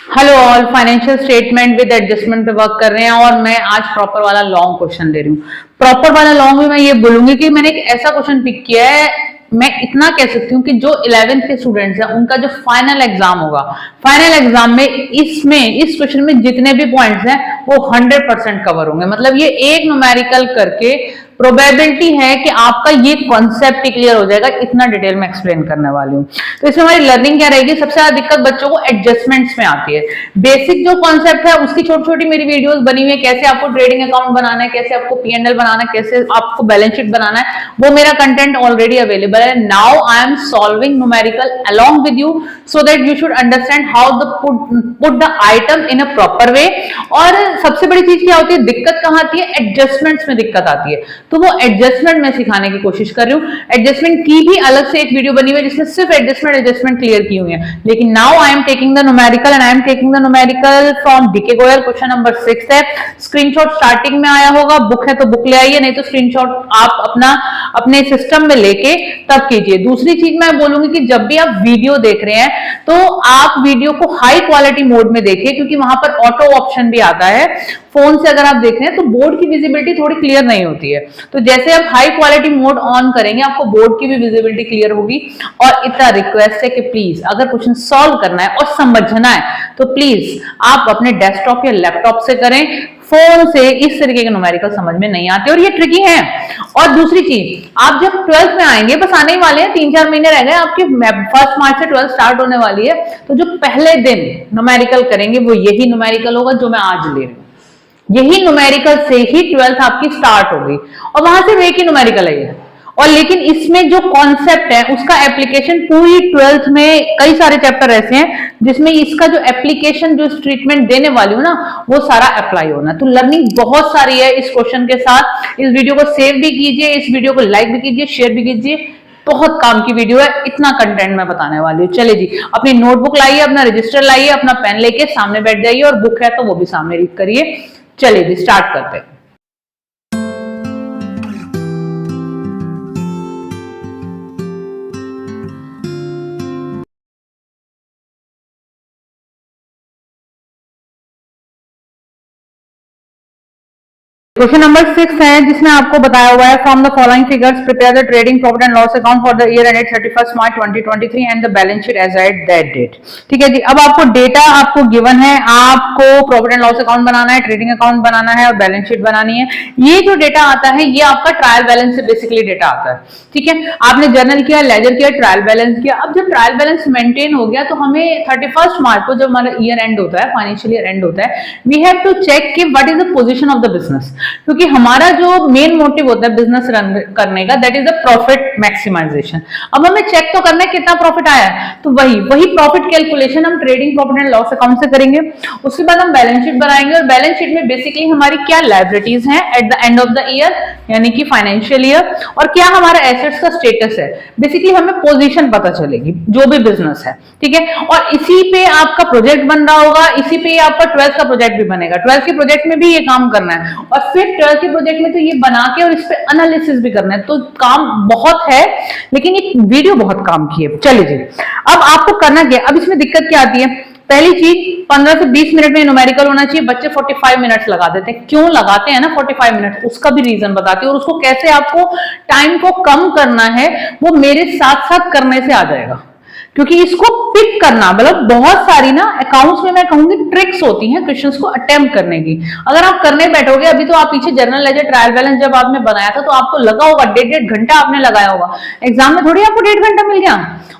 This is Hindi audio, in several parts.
Hello all, financial statement with adjustment पे वर्क कर रहे हैं और मैं आज प्रॉपर वाला लॉन्ग क्वेश्चन ले रही हूँ। प्रॉपर वाला लॉन्ग में मैं ये बोलूंगी कि मैंने एक ऐसा क्वेश्चन पिक किया है। मैं इतना कह सकती हूँ कि जो 11th के स्टूडेंट्स हैं उनका जो फाइनल एग्जाम होगा, फाइनल एग्जाम में इस क्वेश्चन में जितने भी पॉइंट्स हैं वो 100% कवर होंगे। मतलब ये एक न्यूमेरिकल करके प्रोबेबिलिटी है कि आपका ये कॉन्सेप्ट ही क्लियर हो जाएगा। इतना डिटेल में एक्सप्लेन करने वाली हूँ। तो इसमें हमारी लर्निंग क्या रहेगी? सबसे ज्यादा दिक्कत बच्चों को एडजस्टमेंट्स में आती है। बेसिक जो कॉन्सेप्ट है उसकी छोटी छोटी मेरी वीडियोस बनी हुई है, कैसे आपको ट्रेडिंग अकाउंट बनाना है, कैसे आपको पीएनएल बनाना है, कैसे आपको बैलेंस शीट बनाना है, वो मेरा कंटेंट ऑलरेडी अवेलेबल है। Now I am solving numerical along with you so that you should understand how the put the item in a proper way. और सबसे बड़ी चीज क्या होती है, दिक्कत कहां आती है? एडजस्टमेंट्स में दिक्कत आती है। तो वो एडजस्टमेंट में सिखाने की कोशिश कर रही हूँ। एडजस्टमेंट की भी अलग से एक वीडियो बनी हुई है जिसमें सिर्फ एडजस्टमेंट क्लियर की हुई है। लेकिन now I am taking the numerical and I am taking the numerical from DK Goyal. Question number 6 है। स्क्रीनशॉट स्टार्टिंग में आया होगा, बुक है तो बुक ले आइए, नहीं तो स्क्रीनशॉट आप अपने सिस्टम में लेके तब कीजिए। दूसरी चीज मैं बोलूंगी कि जब भी आप वीडियो देख रहे हैं तो आप वीडियो को हाई क्वालिटी मोड में देखिए, क्योंकि वहां पर ऑटो ऑप्शन भी आता है। फोन से अगर आप देख रहे हैं तो बोर्ड की विजिबिलिटी थोड़ी क्लियर नहीं होती है। तो जैसे आप हाई क्वालिटी मोड ऑन करेंगे आपको बोर्ड की भी विजिबिलिटी क्लियर होगी। और इतना रिक्वेस्ट है कि प्लीज अगर क्वेश्चन सॉल्व करना है और समझना है तो प्लीज आप अपने डेस्कटॉप या लैपटॉप से करें। फोन से इस तरीके के न्यूमेरिकल समझ में नहीं आते और ये ट्रिकी है। और दूसरी चीज, आप जब 12th में आएंगे, बस आने ही वाले हैं, 3-4 महीने रह गए आपके, 1 मार्च से 12th स्टार्ट होने वाली है। तो जो पहले दिन न्यूमेरिकल करेंगे वो यही न्यूमेरिकल होगा जो मैं आज ले रही हूँ। यही न्यूमेरिकल से ही 12th आपकी स्टार्ट होगी और वहां से एक ही न्यूमेरिकल है। और लेकिन इसमें जो कॉन्सेप्ट है उसका एप्लीकेशन पूरी 12th में कई सारे चैप्टर ऐसे हैं जिसमें इसका जो एप्लीकेशन, जो ट्रीटमेंट देने वाली हूं ना, वो सारा अप्लाई होना है। तो लर्निंग बहुत सारी है इस क्वेश्चन के साथ। इस वीडियो को सेव भी कीजिए, इस वीडियो को लाइक भी कीजिए, शेयर भी कीजिए। बहुत काम की वीडियो है, इतना कंटेंट मैं बताने वाली हूँ। चलिए जी, अपनी नोटबुक लाइए, अपना रजिस्टर लाइए, अपना पेन लेके सामने बैठ जाइए और बुक है तो वो भी सामने रीड करिए। चलिए जी, स्टार्ट करते हैं। क्वेश्चन नंबर 6 है जिसमें आपको बताया हुआ है, from the following figures prepare the trading profit and loss account for the year ended 31 March 2023 and the balance sheet as at that date. ठीक है जी, अब आपको डेटा आपको गिवन है, आपको प्रॉफिट एंड लॉस अकाउंट बनाना है, ट्रेडिंग अकाउंट बनाना है और बैलेंस शीट बनानी है। ये जो डेटा आता है ये आपका ट्रायल बैलेंस से बेसिकली डेटा आता है। ठीक है, आपने जर्नल किया, लेजर किया, ट्रायल बैलेंस किया। अब जब ट्रायल बैलेंस मेंटेन हो गया तो हमें 31 मार्च को जब हमारा ईयर एंड होता है, फाइनेंशियल ईयर एंड होता है, वी हैव टू चेक कि what is the position of the business. क्योंकि हमारा जो मेन मोटिव होता है बिजनेस रन करने का, that is the profit maximization. अब हमें चेक तो करना है कितना प्रॉफिट आया है, तो वही प्रॉफिट कैलकुलेशन हम trading profit and loss account से करेंगे। उसके बाद हम बैलेंस शीट बनाएंगे और बैलेंस शीट में बेसिकली हमारी क्या लायबिलिटीज हैं at the end of the year, यानी कि फाइनेंशियल ईयर, और क्या हमारा एसेट्स का स्टेटस है। बेसिकली हमें पोजीशन पता चलेगी जो भी बिजनेस है। ठीक है, और इसी पे आपका प्रोजेक्ट बन रहा होगा, इसी पे आपका 12th का प्रोजेक्ट भी बनेगा। 12th के प्रोजेक्ट में भी ये काम करना है और फिर 12th के प्रोजेक्ट में तो ये बना के और इस पे एनालिसिस भी करना है। तो काम बहुत है लेकिन ये वीडियो बहुत काम की है। चलिए जी, अब आपको करना क्या, अब इसमें दिक्कत क्या आती है? पहली चीज, 15 से 20 मिनट में न्यूमेरिकल होना चाहिए। बच्चे 45 मिनट्स लगा देते हैं। क्यों लगाते हैं ना 45 मिनट, उसका भी रीजन बताती हूँ और उसको कैसे आपको टाइम को कम करना है वो मेरे साथ साथ करने से आ जाएगा। क्योंकि इसको पिक करना, मतलब बहुत सारी ना अकाउंट्स में मैं कहूंगी ट्रिक्स होती हैं क्वेश्चंस को अटेम्प्ट करने की। अगर आप करने बैठोगे, अभी तो आप पीछे जर्नल लेजर ट्रायल बैलेंस जब आपने बनाया था तो आपको लगा होगा 1.5 घंटा आपने लगाया होगा। एग्जाम में थोड़ी आपको 1.5 घंटा मिल गया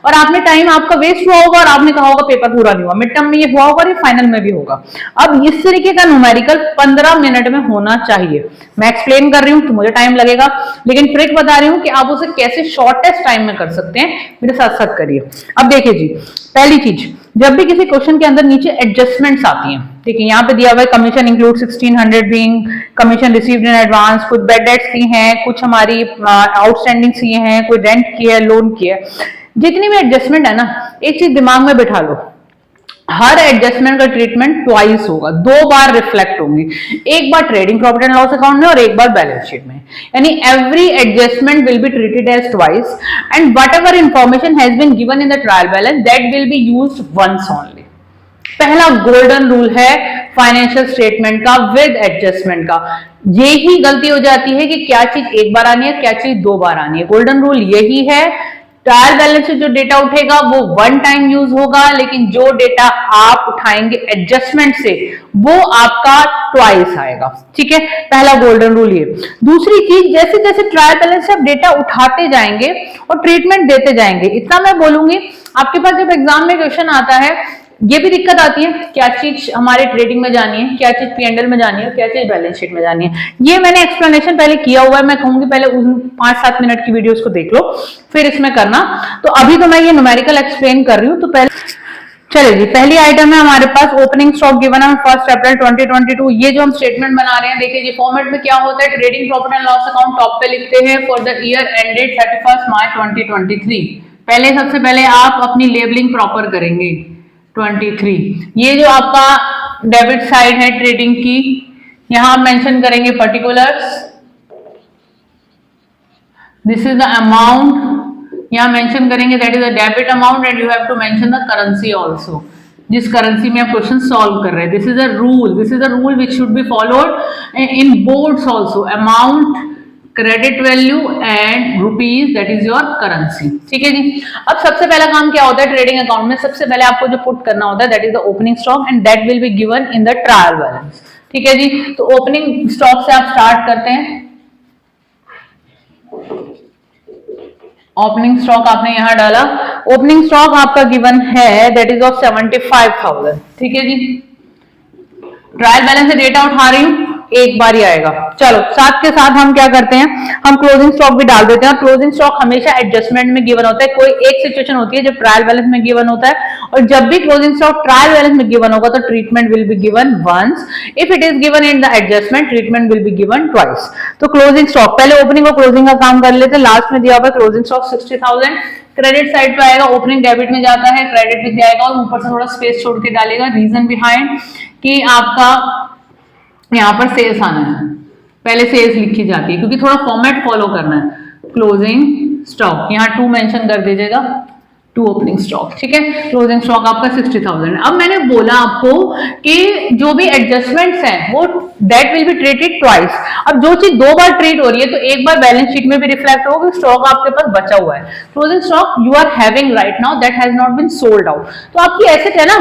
और आपने टाइम आपका वेस्ट हुआ होगा और आपने कहा होगा पेपर पूरा नहीं हुआ। मिड टर्म में ये हुआ होगा और ये फाइनल में भी होगा। अब इस तरीके का न्यूमेरिकल 15 मिनट में होना चाहिए। मैं एक्सप्लेन कर रही हूँ तो मुझे टाइम लगेगा, लेकिन ट्रिक बता रही हूँ कि आप उसे कैसे शॉर्टेस्ट टाइम में कर सकते हैं। मेरे साथ साथ करिए। अब देखिए जी, पहली चीज, जब भी किसी क्वेश्चन के अंदर नीचे एडजस्टमेंट्स आती हैं, ठीक है, यहाँ पे दिया हुआ है commission include 1600 being commission received in advance, कुछ बैड डेट्स की हैं, कुछ हमारी आउटस्टैंडिंग की हैं, कोई रेंट की है, लोन की है। जितनी भी एडजस्टमेंट है ना, एक चीज दिमाग में बिठा लो, हर एडजस्टमेंट का ट्रीटमेंट ट्वाइस होगा, 2 बार रिफ्लेक्ट होंगी। एक बार trading profit and loss account में और एक बार बैलेंस शीट में। यानी every adjustment will be treated as twice and whatever information has been given in the trial balance that will be used once only. पहला गोल्डन रूल है फाइनेंशियल स्टेटमेंट का विद एडजस्टमेंट का। यही गलती हो जाती है कि क्या चीज एक बार आनी है, क्या चीज दो बार आनी है। गोल्डन रूल यही है, ट्रायल बैलेंस से जो डेटा उठेगा वो वन टाइम यूज होगा, लेकिन जो डेटा आप उठाएंगे एडजस्टमेंट से वो आपका ट्वाइस आएगा। ठीक है, पहला गोल्डन रूल ये। दूसरी चीज, जैसे जैसे ट्रायल बैलेंस से आप डेटा उठाते जाएंगे और ट्रीटमेंट देते जाएंगे, इतना मैं बोलूंगी, आपके पास जब एग्जाम में क्वेश्चन आता है ये भी दिक्कत आती है, क्या चीज हमारे ट्रेडिंग में जानी है, क्या चीज P&L में जानी है, क्या चीज बैलेंस शीट में जानी है। ये मैंने एक्सप्लेनेशन पहले किया हुआ है, मैं कहूंगी पहले उन 5-7 मिनट की वीडियोस को देख लो, फिर इसमें करना। तो अभी तो मैं ये न्यूमेरिकल एक्सप्लेन कर रही हूँ। तो पहले चलिए जी, पहली आइटम है हमारे पास ओपनिंग स्टॉक गिवन है 1 अप्रैल 2022। ये जो हम स्टेटमेंट बना रहे हैं, देखिए जी फॉर्मेट में क्या होता है, trading profit and loss account top पे लिखते हैं for the year ended 31 March 2023। पहले सबसे पहले आप अपनी लेबलिंग प्रॉपर करेंगे 23। ये जो आपका डेबिट साइड है ट्रेडिंग की, यहां आप मेंशन करेंगे particulars, this is the amount, यहां मेंशन करेंगे that is a debit amount and you have to mention the currency also, जिस करेंसी में आप क्वेश्चन सॉल्व कर रहे हैं। This is a rule which should be followed in boards also, amount, credit value and rupees, that is your currency. ठीक है जी। अब सबसे पहला काम क्या होता है ट्रेडिंग अकाउंट में, सबसे पहले आपको जो पुट करना होता है that is the opening stock and that will be given in the trial balance. ठीक है जी। तो ओपनिंग स्टॉक से आप स्टार्ट करते हैं। ओपनिंग स्टॉक आपने यहां डाला, ओपनिंग स्टॉक आपका गिवन है दैट इज ऑफ 75,000। ठीक है जी। ट्रायल बैलेंस से डेटा उठा रही हूं, एक बार ही आएगा। चलो साथ के साथ हम क्या करते हैं, हम क्लोजिंग स्टॉक भी डाल देते हैं। और क्लोजिंग स्टॉक हमेशा एडजस्टमेंट में गिवन होता है। कोई एक सिचुएशन होती है जब ट्रायल बैलेंस में गिवन होता है, और जब भी क्लोजिंग स्टॉक ट्रायल बैलेंस में गिवन होगा तो treatment will be given once, if it is given in the adjustment treatment will be given twice. तो क्लोजिंग स्टॉक, पहले ओपनिंग और क्लोजिंग का काम कर लेते हैं। लास्ट में दिया हुआ क्लोजिंग स्टॉक 60,000, क्रेडिट साइड पे आएगा, ओपनिंग डेबिट में जाता है, क्रेडिट में जाएगा और ऊपर से थोड़ा स्पेस छोड़ के डालेगा। रीजन बिहाइंड कि आपका यहां पर सेल्स आना है, पहले सेल्स लिखी जाती है क्योंकि थोड़ा फॉर्मेट फॉलो करना है। क्लोजिंग स्टॉक यहां 2 मेंशन कर दीजिएगा, 2 ओपनिंग स्टॉक। ठीक है, क्लोजिंग स्टॉक आपका 60,000 है। अब मैंने बोला आपको कि जो भी एडजस्टमेंट्स हैं वो that will be treated twice. अब जो चीज 2 बार ट्रीट हो रही है तो एक बार बैलेंस शीट में भी रिफ्लेक्ट होगा, स्टॉक आपके पास बचा हुआ है। Closing stock you are having right now that has not been sold out, तो आपकी एसेट है ना,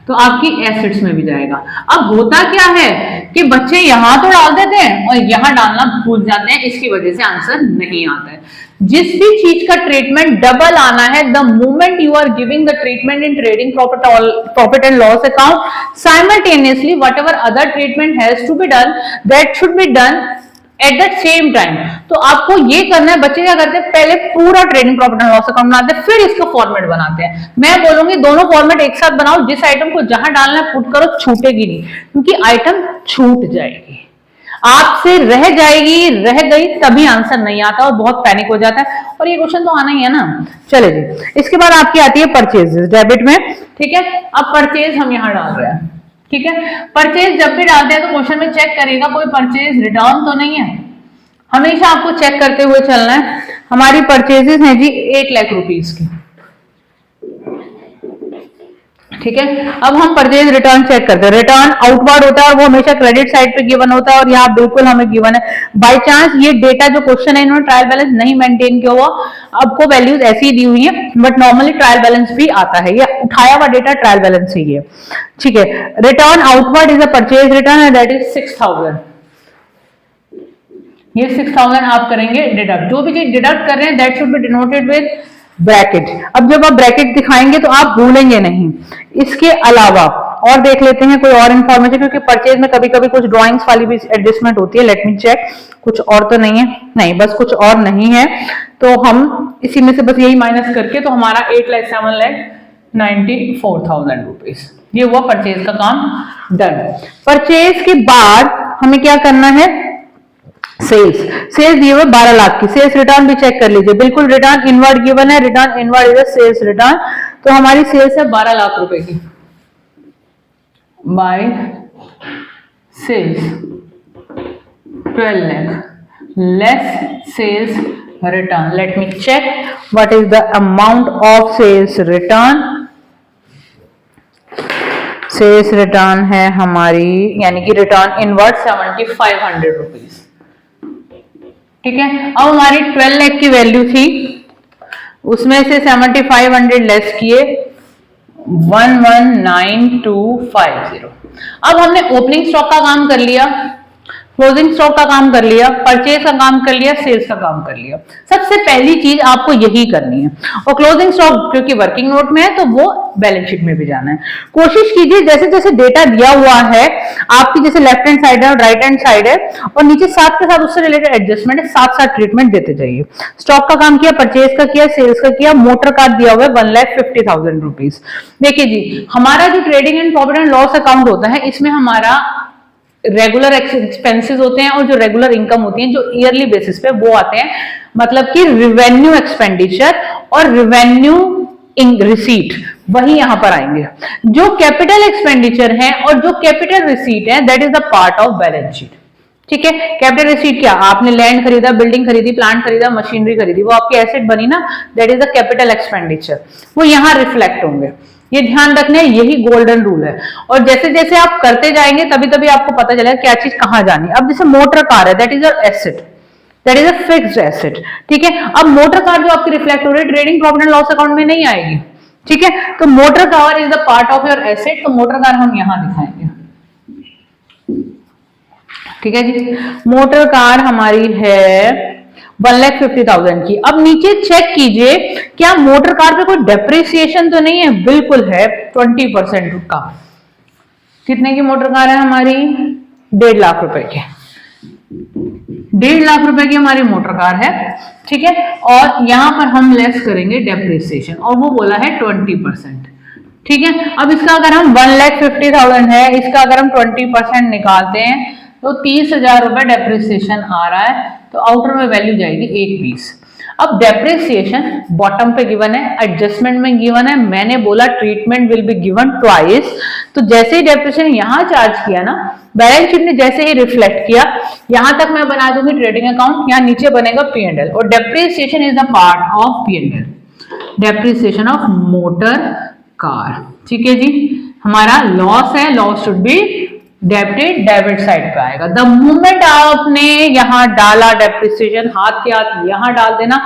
तो आपकी एसेट्स में भी जाएगा। अब होता क्या है कि बच्चे यहां तो डाल देते हैं और यहां डालना भूल जाते हैं, इसकी वजह से आंसर नहीं आता है। जिस भी चीज का ट्रीटमेंट डबल आना है, the moment you are giving the treatment in trading profit and loss account, simultaneously whatever other treatment has to be done that should be done at the same time. तो आपको ये करना है, बच्चे क्या करते हैं पहले पूरा trading profit and loss account बनाते हैं, फिर इसका फॉर्मेट बनाते हैं। मैं बोलूंगी दोनों फॉर्मेट एक साथ बनाओ, जिस आइटम को जहां डालना है पुट करो, छूटेगी नहीं, क्योंकि आइटम छूट जाएगी, आपसे रह जाएगी, रह गई तभी आंसर नहीं आता और बहुत पैनिक हो जाता है। और ये क्वेश्चन तो आना ही है ना। चले जी, इसके बाद आपकी आती है परचेजेस डेबिट में। ठीक है, अब परचेज हम यहां डाल रहे हैं। ठीक है, परचेज जब भी डालते हैं तो क्वेश्चन में चेक करेगा कोई परचेज रिटर्न तो नहीं है, हमेशा आपको चेक करते हुए चलना है। हमारी परचेजेस हैं जी 8 लाख रुपीस की। ठीक है, अब हम परचेज रिटर्न चेक करते हैं। रिटर्न आउटवर्ड होता है और वो हमेशा क्रेडिट साइड पे गिवन होता है, और यहाँ बिल्कुल हमें गिवन है। बाय चांस ये डेटा जो क्वेश्चन है इन्होंने ट्रायल बैलेंस नहीं मेंटेन किया हुआ, आपको वैल्यूज ऐसी ही दी हुई है, बट नॉर्मली ट्रायल बैलेंस भी आता है, ये उठाया हुआ डेटा ट्रायल बैलेंस ही है। ठीक है, return outward is a purchase return and that is 6,000। ये 6,000 आप करेंगे डिडक्ट, जो भी चीज डिडक्ट कर रहे हैं that should B denoted with bracket. अब जब आप ब्रैकेट दिखाएंगे तो आप भूलेंगे नहीं। इसके अलावा और देख लेते हैं कोई और इंफॉर्मेशन, क्योंकि परचेज में कभी कभी कुछ ड्राइंग्स वाली भी एडजस्टमेंट होती है। लेट मी चेक, कुछ और तो नहीं है, नहीं बस कुछ और नहीं है, तो हम इसी में से बस यही माइनस करके, तो हमारा 8,07,94,000 रुपीज ये हुआ परचेज का काम डन। परचेज के बाद हमें क्या करना है, सेल्स दिए हुए 12 लाख की, सेल्स रिटर्न भी चेक कर लीजिए, बिल्कुल रिटर्न इनवर्ड गिवन है, return inward is sales return. तो हमारी सेल्स है 12 लाख रुपए की by sales 12 lakh less sales return. Let me check what is the amount of sales return. Sales return है हमारी, यानी कि रिटर्न इनवर्ड 7500 रुपीज। ठीक है, अब हमारी 12 लाख की वैल्यू थी, उसमें से 7500 लेस किए 119250। अब हमने ओपनिंग स्टॉक का काम कर लिया, क्लोजिंग स्टॉक का काम कर लिया, परचेज का काम कर लिया, सेल्स का काम कर लिया। सबसे पहली चीज आपको यही करनी है, और क्लोजिंग स्टॉक क्योंकि वर्किंग नोट में है तो वो बैलेंस शीट में भी जाना है। कोशिश कीजिए जैसे जैसे डेटा दिया हुआ है आपकी, जैसे लेफ्ट हैंड साइड है और राइट हैंड साइड है, और नीचे साथ के साथ उससे रिलेटेड एडजस्टमेंट है, साथ साथ ट्रीटमेंट देते जाइए। स्टॉक का काम किया, परचेज का किया, सेल्स का किया, मोटर कार्ड दिया हुआ है 1,50,000 रुपीज। देखिए जी, हमारा जो trading and profit and loss account होता है, इसमें हमारा रेगुलर एक्सपेंसेस होते हैं और जो रेगुलर इनकम होती है जो ईयरली बेसिस पे वो आते हैं, मतलब कि रिवेन्यू एक्सपेंडिचर और रिवेन्यू रिसीट वही यहां पर आएंगे। जो कैपिटल एक्सपेंडिचर है और जो कैपिटल रिसीट है that is the part of balance sheet. ठीक है, कैपिटल रिसीट क्या, आपने लैंड खरीदा, बिल्डिंग खरीदी, प्लांट खरीदा, मशीनरी खरीदी, वो आपकी एसेट बनी ना, that is the capital expenditure, वो यहां रिफ्लेक्ट होंगे। ये ध्यान रखना है, यही गोल्डन रूल है। और जैसे जैसे आप करते जाएंगे तभी तभी आपको पता चलेगा क्या चीज कहां जानी है। अब जैसे मोटर कार है, that is your asset, that is a fixed asset. ठीक है, अब मोटर कार जो आपकी रिफ्लेक्ट हो रही है trading profit and loss account में नहीं आएगी। ठीक है, तो motor car is the part of your asset, तो मोटर कार हम यहां दिखाएंगे। ठीक है जी, मोटर कार हमारी है 1,50,000 की। अब नीचे चेक कीजिए क्या मोटर कार पे कोई डेप्रिसिएशन तो नहीं है, बिल्कुल है, 20% का। कितने की मोटर कार है हमारी, 1.5 लाख रुपए के, 1.5 लाख रुपए की हमारी मोटर कार है। ठीक है, और यहां पर हम लेस करेंगे डेप्रिसिएशन, और वो बोला है 20%। ठीक है, अब इसका अगर हम 1,50,000 है, इसका अगर हम 20% निकालते हैं तो 30,000 रुपए डेप्रिसिएशन आ रहा है, तो आउटर में वैल्यू जाएगी 1 20। अब डेप्रिसिएशन बॉटम पे गिवन है, एडजस्टमेंट में गिवन है, मैंने बोला treatment will be given twice, तो जैसे ही डेप्रिसिएशन यहां चार्ज किया ना, बैलेंस शीट ने जैसे ही रिफ्लेक्ट किया, यहां तक मैं बना दूंगी ट्रेडिंग अकाउंट, यहां नीचे बनेगा P&L, और depreciation is the part of P&L, depreciation of motor car. ठीक है जी, हमारा लॉस है, loss should be debited, debit side पे आएगा। द मोमेंट आपने यहां डाला डेप्रिसिएशन, हाथ के हाथ यहां डाल देना,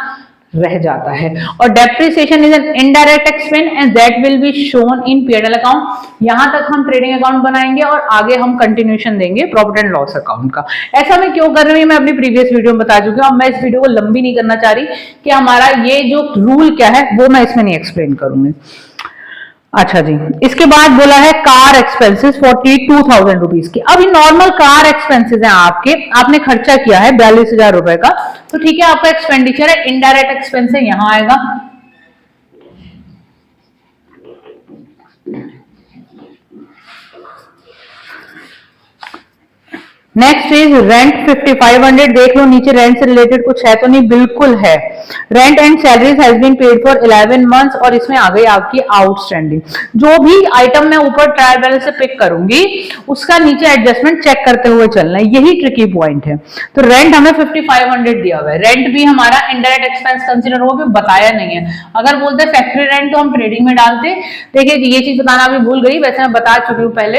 रह जाता है। और depreciation is an indirect expense and that will be shown in P&L account. यहां तक हम ट्रेडिंग अकाउंट बनाएंगे और आगे हम कंटिन्यूएशन देंगे प्रॉफिट एंड लॉस अकाउंट का। ऐसा मैं क्यों कर रही हूं, मैं अपनी प्रीवियस वीडियो में बता चुकी हूं, अब मैं इस वीडियो को लंबी नहीं करना चाह रही कि हमारा ये जो रूल क्या है वो मैं इसमें नहीं एक्सप्लेन करूंगी। अच्छा जी, इसके बाद बोला है कार एक्सपेंसेस 42,000 रुपीज की। अब ये नॉर्मल कार एक्सपेंसेस हैं आपके, आपने खर्चा किया है 42,000 रुपए का, तो ठीक है आपका एक्सपेंडिचर है, इनडायरेक्ट एक्सपेंस है, यहां आएगा। नेक्स्ट इज रेंट 5500, देख लो नीचे रेंट से रिलेटेड कुछ है तो नहीं, बिल्कुल है। Rent and salaries has been paid for 11 months, और इसमें आ गई आपकी आउटस्टैंडिंग। जो भी आइटम मैं ऊपर ट्रायल बैलेंस से पिक करूंगी उसका नीचे एडजस्टमेंट चेक करते हुए चलना है, यही ट्रिकी पॉइंट है। तो रेंट हमें 5500 दिया हुआ है, रेंट भी हमारा इनडायरेक्ट एक्सपेंस कंसीडर होगा, बताया नहीं है। अगर बोलते फैक्ट्री रेंट तो हम ट्रेडिंग में डालते। देखिए ये चीज बताना अभी भूल गई, वैसे मैं बता चुकी हूँ पहले,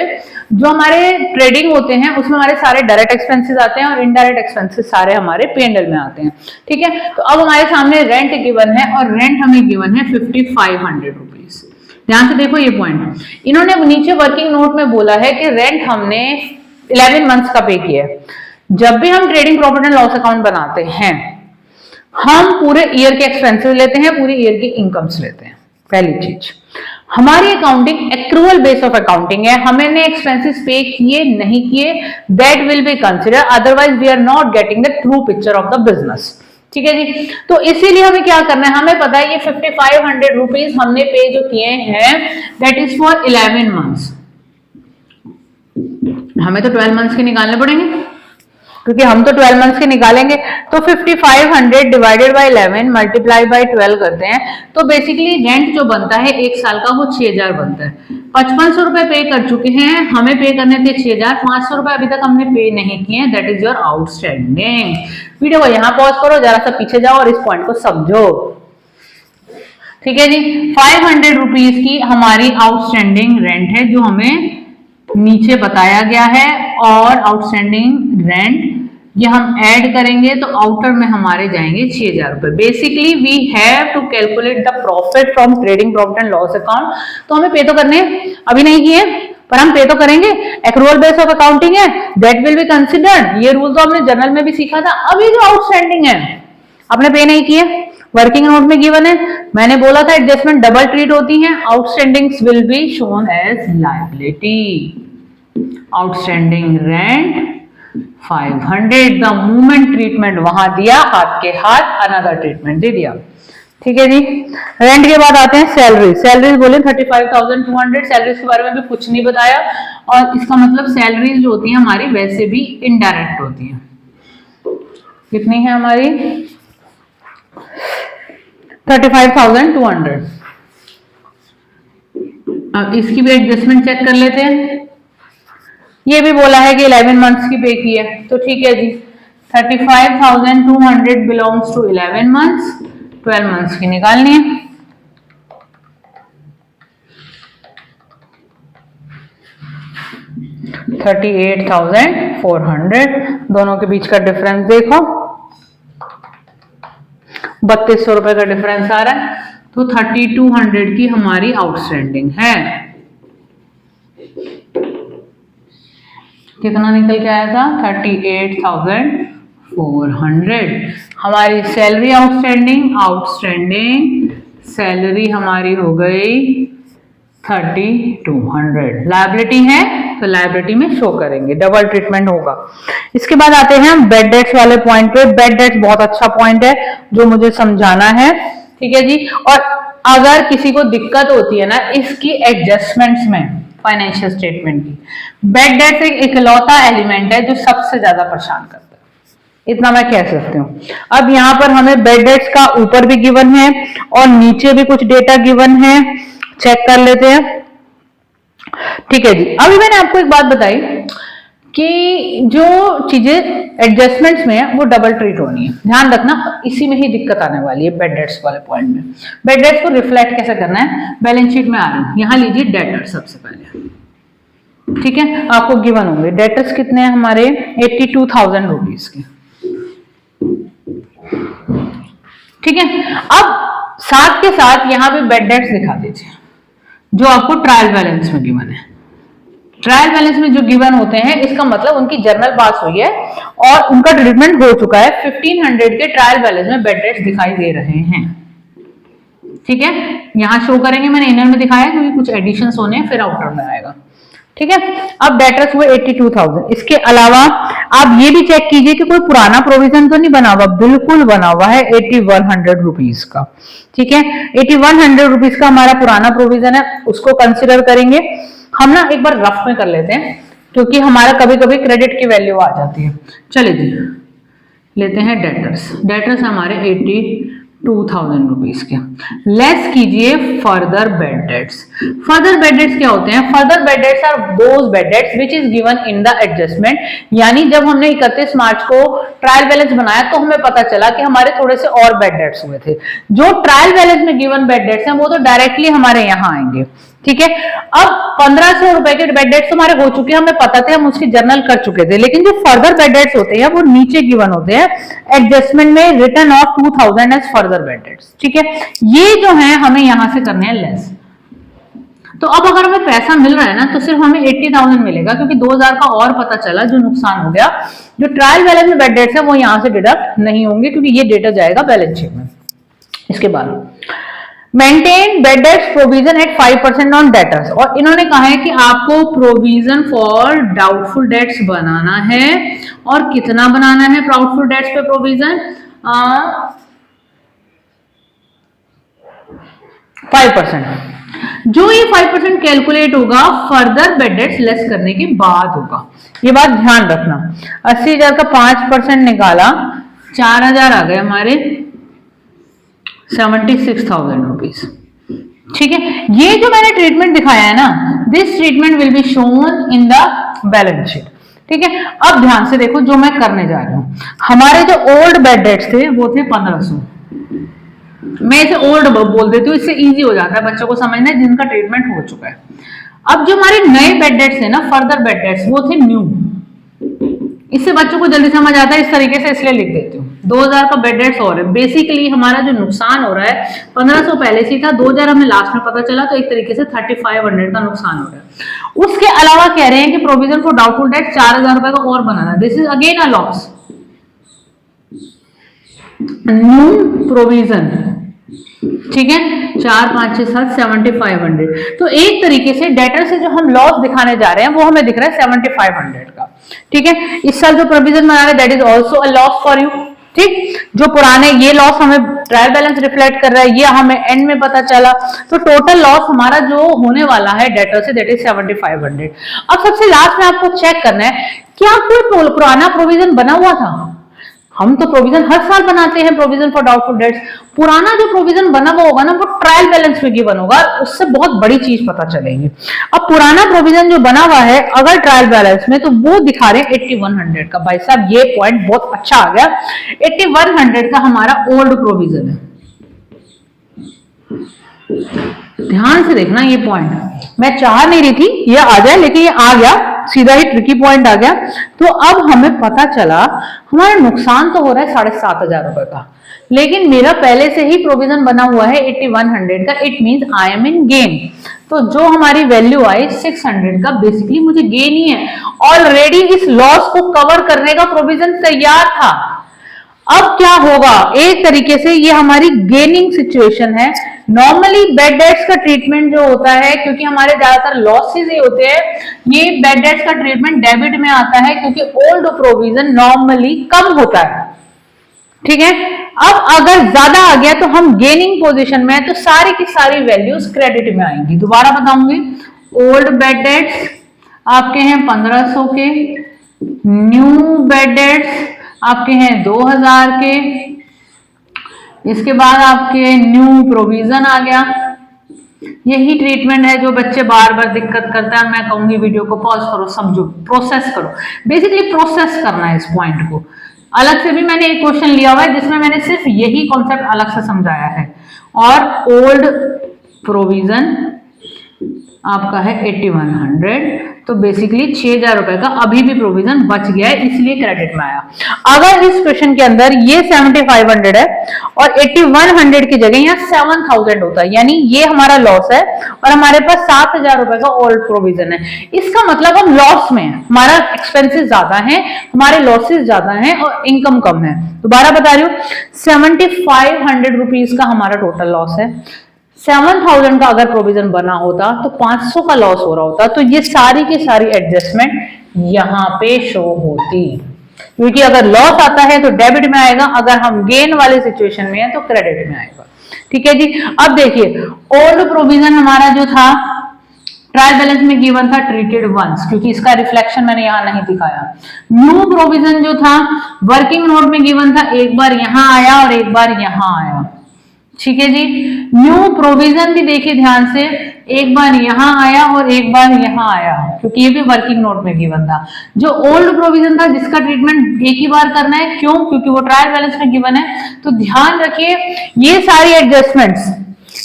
जो हमारे ट्रेडिंग होते हैं उसमें हमारे सारे डायरेक्ट एक्सपेंसेस आते हैं और इनडायरेक्ट एक्सपेंसेस सारे हमारे P&L में आते हैं। ठीक है, तो अब हमारे सामने रेंट गिवन है और रेंट हमें गिवन है 5500 रुपीज। ध्यान से देखो ये पॉइंट, इन्होंने नीचे वर्किंग नोट में बोला है कि रेंट हमने 11 मंथ्स का पे किया है। जब भी हम trading profit and loss account बनाते हैं हम पूरे ईयर के एक्सपेंसेस लेते हैं, पूरी ईयर की इनकम्स लेते हैं। पहली चीज, हमारी accounting accrual base of accounting है, हमने एक्सपेंसेस पे किए नहीं किए that will be consider, otherwise we are not getting the true picture of the business. ठीक है जी, तो इसीलिए हमें क्या करना है, हमें पता है ये 5500 रुपीज हमने पे जो किए हैं दैट इज फॉर 11 मंथ्स, हमें तो 12 मंथ्स के निकालने पड़ेंगे क्योंकि हम तो 12 मंथ्स के निकालेंगे। तो 5500 डिवाइडेड बाय 11 मल्टीप्लाई बाय 12 करते हैं, तो बेसिकली रेंट जो बनता है एक साल का वो 6000 बनता है। 5500 रुपए पे कर चुके हैं, हमें पे करने थे 6000, 500 रुपए अभी तक हमने पे नहीं किए, that is your outstanding. Video को यहां पॉज करो, जरा सा पीछे जाओ और इस पॉइंट को समझो। ठीक है जी, 500 रुपीज की हमारी आउटस्टैंडिंग रेंट है जो हमें नीचे बताया गया है, और आउटस्टैंडिंग रेंट ये हम ऐड करेंगे तो आउटर में हमारे जाएंगे 6,000 रुपए। Basically we have to calculate the profit from trading profit and loss account. तो हमें पे तो करने अभी नहीं किए, पर हम पे तो करेंगे। एक्रूअल बेस ऑफ अकाउंटिंग है, दैट विल बी कंसिडर्ड। ये रूल तो हमने जनरल में भी सीखा था। अभी जो आउटस्टैंडिंग है आपने पे नहीं किए, वर्किंग नोट में गिवन है, मैंने बोला था एडजस्टमेंट डबल ट्रीट होती है। Outstandings will be shown as liability. Outstanding rent 500, the movement treatment वहां दिया, हाथ के हाथ अनदर ट्रीटमेंट दे दिया। ठीक है जी। रेंट के बाद आते हैं सैलरी। सैलरीज बोले 35,200। सैलरीज के बारे में भी कुछ नहीं बताया, और इसका मतलब सैलरीज जो होती हैं हमारी वैसे भी इनडायरेक्ट होती हैं। कितनी है हमारी? 35,200। अब इसकी भी एडजस्टमेंट चेक कर लेते हैं। ये भी बोला है कि 11 मंथ्स की पे की है, तो ठीक है जी। 35,200 बिलोंग्स टू 11 मंथ्स, 12 मंथ्स की निकालनी है। $38,400, दोनों के बीच का डिफरेंस देखो, 3200 रुपए का डिफरेंस आ रहा है। तो 3200 की हमारी आउटस्टैंडिंग है। कितना निकल के आया था? 38,400। हमारी सैलरी आउटस्टैंडिंग सैलरी हमारी हो गई 3200। लायबिलिटी है तो लायबिलिटी में शो करेंगे, डबल ट्रीटमेंट होगा। इसके बाद आते हैं हम बेड डेट्स वाले पॉइंट पे। बेड डेट्स बहुत अच्छा पॉइंट है जो मुझे समझाना है, ठीक है जी। और अगर किसी को दिक्कत होती है ना इसकी एडजस्टमेंट्स में फाइनेंशियल स्टेटमेंट की, बेड डेट्स एक इकलौता एलिमेंट है जो सबसे ज्यादा परेशान करता है, इतना मैं कह सकती हूँ। अब यहाँ पर हमें बेड डेट्स का ऊपर भी गिवन है और नीचे भी कुछ डेटा गिवन है, चेक कर लेते हैं। ठीक है जी। अभी मैंने आपको एक बात बताई कि जो चीजें एडजस्टमेंट्स में है वो डबल ट्रीट होनी है, ध्यान रखना, इसी में ही दिक्कत आने वाली है बेड डेट्स वाले पॉइंट में। बेड डेट्स को रिफ्लेक्ट कैसे करना है, बैलेंस शीट में आ रही है, यहां लीजिए डेटर्स सबसे पहले। ठीक है, आपको गिवन होंगे डेटर्स कितने हैं हमारे, 82,000 रुपीज के। ठीक है, अब साथ के साथ यहां पे बेड डेट्स दिखा दीजिए जो आपको ट्रायल बैलेंस में गिवन है। ट्रायल बैलेंस में जो गिवन होते हैं इसका मतलब उनकी जर्नल पास हुई है और उनका ट्रीटमेंट हो चुका है। 1500 के ट्रायल बैलेंस में बेड डेट्स दिखाई दे रहे हैं। ठीक है, यहां शो करेंगे, मैंने इनर में दिखाया क्योंकि कुछ एडिशंस होने हैं, फिर आउटर में आएगा। ठीक है, अब डेटर्स हुए 82,000। इसके अलावा आप ये भी चेक कीजिए कि कोई पुराना प्रोविजन तो नहीं बना हुआ, बिल्कुल बना हुआ है 8100 रुपीज का। ठीक है, 8100 रुपीज का हमारा पुराना प्रोविजन है, उसको कंसिडर करेंगे हम ना। एक बार रफ में कर लेते हैं क्योंकि हमारा कभी कभी क्रेडिट की वैल्यू आ जाती है। चलिए जी, लेते हैं डेटर्स। डेटर्स हमारे 82,000 रुपीज के, लेस कीजिए further bad debts. Further bad debts क्या होते हैं? Further bad debts are those bad debts which is given in the adjustment. यानी जब हमने 31 मार्च को ट्रायल बैलेंस बनाया तो हमें पता चला कि हमारे थोड़े से और बेड डेट्स हुए थे। जो ट्रायल बैलेंस में गिवन बेड डेट्स हैं वो तो डायरेक्टली हमारे यहाँ आएंगे। ठीक है, अब 1500 रुपए के बेड डेट्स हमारे हो चुके हैं, हमें पता थे, हम उसकी जर्नल कर चुके थे। लेकिन जो फर्दर बेड डेट्स होते हैं वो नीचे गिवन होते हैं एडजस्टमेंट में, return of 2000 as further bad debts. ठीक है, ये जो है हमें यहां से करने हैं लेस। तो अब अगर हमें पैसा मिल रहा है ना तो सिर्फ हमें 80,000 मिलेगा क्योंकि 2000 का और पता चला जो नुकसान हो गया। जो ट्रायल बैलेंस में बेड डेट्स है वो यहां से डिडक्ट नहीं होंगे क्योंकि ये डेटा जाएगा बैलेंस शीट में। इसके बाद maintain bad debts provision at 5% on debtors, और इन्होंने कहा है कि आपको प्रोविजन फॉर डाउटफुल डेट्स बनाना है। और कितना बनाना है डाउटफुल डेट्स पे प्रोविजन? 5%। जो ये 5% कैलकुलेट होगा फर्दर बेड डेट्स लेस करने के बाद होगा, ये बात ध्यान रखना। 80,000 का 5% निकाला, 4,000 आ गए हमारे 76,000 रुपीज। ठीक है, ये जो मैंने ट्रीटमेंट दिखाया है ना, this treatment will be shown in the balance sheet. ठीक है, अब ध्यान से देखो जो मैं करने जा रही हूं। हमारे जो ओल्ड बेड डेट्स थे वो थे 1500। मैं इसे ओल्ड बोल देती हूँ, इससे इजी हो जाता है बच्चों को समझना जिनका ट्रीटमेंट हो चुका है। अब जो हमारे नए बेड डेट्स है ना, फर्दर बेड डेट्स, वो थे न्यू। इससे बच्चों को जल्दी समझ आता है, इस तरीके से इसलिए लिख देती हूँ। 2000 का बेड डेट्स और है। बेसिकली हमारा जो नुकसान हो रहा है 1500 पहले से था, 2000 हमें लास्ट में पता चला, तो एक तरीके से 3500 का नुकसान हो रहा है। उसके अलावा कह रहे हैं कि प्रोविजन फॉर डाउटफुल डेट 4000 रुपए का और बनाना। This is again a loss. New provision, ठीक है, 4 5 6 7 7500। तो एक तरीके से डेटर से जो हम लॉस दिखाने जा रहे हैं वो हमें दिख रहा है 7500 का, ठीक है। इस साल जो प्रोविजन बना रहे हैं that is also a loss for you, ठीक। जो पुराने ये लॉस हमें ट्रायल बैलेंस रिफ्लेक्ट कर रहा है, ये हमें एंड में पता चला, तो टोटल लॉस हमारा जो होने वाला है डेटर से दैट इज 7500। अब सबसे लास्ट में आपको चेक करना है क्या कोई पुराना प्रोविजन बना हुआ था। हम तो प्रोविजन हर साल बनाते हैं, प्रोविजन फॉर डाउटफुल डेट्स। पुराना जो प्रोविजन बना हुआ होगा ना वो ट्रायल बैलेंस में गिवन होगा, उससे बहुत बड़ी चीज पता चलेगी। अब पुराना प्रोविजन जो बना हुआ है अगर ट्रायल बैलेंस में, तो वो दिखा रहे हैं 8100 का। भाई साहब ये पॉइंट बहुत अच्छा आ गया, 8100 का हमारा ओल्ड प्रोविजन है। ध्यान से देखना ये पॉइंट, मैं चाह नहीं रही थी ये आ जाए, लेकिन ये आ गया, सीधा ही ट्रिकी पॉइंट आ गया। तो अब हमें पता चला हमारा नुकसान तो हो रहा है 7500 रुपए का, लेकिन मेरा पहले से ही प्रोविजन बना हुआ है 8100 का। It means I am in gain. तो जो हमारी वैल्यू आई 600 का, बेसिकली मुझे गेन ही है। ऑलरेडी इस लॉस को कवर करने का प्रोविजन तैयार था। अब क्या होगा, एक तरीके से ये हमारी गेनिंग सिचुएशन है। नॉर्मली बेड डेट्स का ट्रीटमेंट जो होता है, क्योंकि हमारे ज्यादातर लॉसेस ही होते हैं, ये बेड डेट्स का ट्रीटमेंट डेबिट में आता है, क्योंकि ओल्ड प्रोविजन नॉर्मली कम होता है, ठीक है। अब अगर ज्यादा आ गया तो हम गेनिंग पोजीशन में है, तो सारी की सारी वैल्यूज क्रेडिट में आएंगी। दोबारा बताऊंगी, ओल्ड बेड डेट्स आपके हैं 1500 के, न्यू बेड डेट्स आपके हैं 2000 के, इसके बाद आपके न्यू प्रोविजन आ गया। यही ट्रीटमेंट है जो बच्चे बार बार दिक्कत करते हैं। मैं कहूंगी वीडियो को पॉज करो, समझो, प्रोसेस करो। बेसिकली प्रोसेस करना है इस पॉइंट को। अलग से भी मैंने एक क्वेश्चन लिया हुआ है जिसमें मैंने सिर्फ यही कॉन्सेप्ट अलग से समझाया है। और ओल्ड प्रोविजन आपका है 8100, तो बेसिकली 6000 रुपए का अभी भी प्रोविजन बच गया है, इसलिए क्रेडिट में आया। अगर इस क्वेश्चन के अंदर ये 7500 है और 8100 की जगह यहाँ 7000 होता है, यानी ये हमारा लॉस है और हमारे पास 7000 रुपए का ओल्ड प्रोविजन है, इसका मतलब हम लॉस में है, हमारा एक्सपेंसेस ज्यादा है, हमारे लॉसेस ज्यादा हैं और इनकम कम है। दोबारा बता रही हूँ, 7500 रुपीज का हमारा टोटल लॉस है। 7000 का अगर प्रोविजन बना होता तो 500 का लॉस हो रहा होता, तो ये सारी की सारी एडजस्टमेंट यहां पे शो होती, क्योंकि अगर लॉस आता है तो डेबिट में आएगा, अगर हम गेन वाले सिचुएशन में है तो क्रेडिट में आएगा, ठीक है जी। अब देखिए, ओल्ड प्रोविजन हमारा जो था ट्रायल बैलेंस में गिवन था ट्रीटेड वंस, क्योंकि इसका रिफ्लेक्शन मैंने यहां नहीं दिखाया। न्यू प्रोविजन जो था वर्किंग नोट में गिवन था, एक बार यहां आया और एक बार यहां आया, ठीक है जी। न्यू प्रोविजन भी देखिए ध्यान से, एक बार यहां आया और एक बार यहां आया, क्योंकि ये भी वर्किंग नोट में गिवन था। जो ओल्ड प्रोविजन था जिसका ट्रीटमेंट एक ही बार करना है, क्यों? क्योंकि वो ट्रायल बैलेंस में गिवन है। तो ध्यान रखिए ये सारी एडजस्टमेंट्स